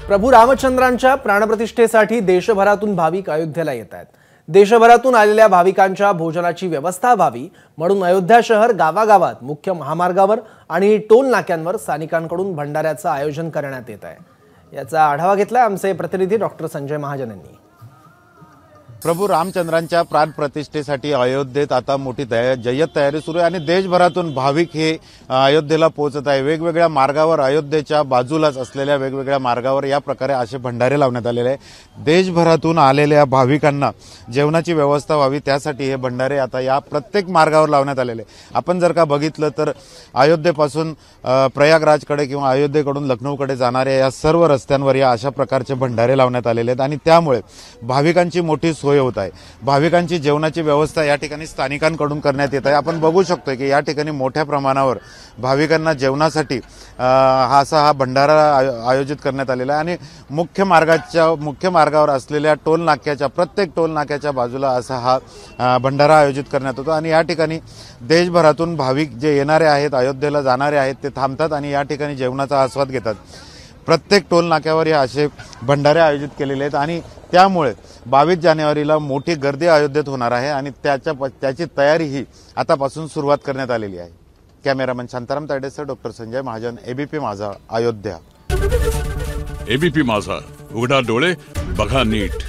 प्रभू रामचंद्रांच्या प्राणप्रतिष्ठेसाठी देशभरातून भाविक अयोध्येला येत आहेत। देशभरातून आलेल्या भाविकांच्या भोजनाची व्यवस्था व्हावी म्हणून अयोध्या शहर गावागावात मुख्य महामार्गावर आणि टोल नाक्यांवर स्थानिकांकडून भंडाऱ्याचं आयोजन करण्यात येत आहे। याचा आढावा घेतला आमचे प्रतिनिधी डॉक्टर संजय महाजन यांनी। प्रभू रामचंद्रांच्या प्राण प्रतिष्ठेसाठी अयोध्येत आता मोठी जय्यत तयारी सुरू आहे आणि देशभरातून भाविक हे अयोध्येला पोहोचत आहे। वेगवेगळ्या मार्गावर अयोध्येच्या बाजूलाच असलेल्या वेगवेगळ्या मार्गावर या प्रकारे असे भंडारे लावण्यात आलेले आहे। देशभरातून आलेल्या भाविकांना जेवणाची व्यवस्था व्हावी त्यासाठी हे भंडारे आता या प्रत्येक मार्गावर लावण्यात आलेले आहे। आपण जर का बघितलं तर अयोध्येपासून प्रयागराजकडे किंवा अयोध्येकडून लखनौकडे जाणाऱ्या या सर्व रस्त्यांवर या अशा प्रकारचे भंडारे लावण्यात आलेले आहेत आणि त्यामुळे भाविकांची मोठी सोय होत आहे। भाविकांची जेवणाची व्यवस्था या ठिकाणी स्थानिकांकडून करण्यात येत आहे। आपण बघू शकतो की या ठिकाणी मोठ्या प्रमाणावर भाविकांना जेवणासाठी हा भंडारा आयोजित करण्यात आलेला आहे आणि मुख्य मार्गावर असलेल्या टोल नाक्याच्या प्रत्येक टोल नाक्याच्या बाजूला असा हा भंडारा आयोजित करण्यात होतो आणि या ठिकाणी देशभरातून भाविक जे येणारे आहेत अयोध्येला जाणारे आहेत ते थांबतात आणि या ठिकाणी जेवणाचा आस्वाद घेतात। प्रत्येक टोल नाक्यावर हे असे भंडारे आयोजित केलेले आहेत आणि त्यामुळे 22 जानेवारीला मोठी गर्दी अयोध्येत होणार आहे आणि त्याची तयारी ही आतापासून सुरुवात करण्यात आलेली आहे। कॅमेरामन शांताराम तायडेसह doctor Sanjay Mahajan, ABP Majha, Ayodhya. ABP माझा, उघडा डोळे बघा नीट।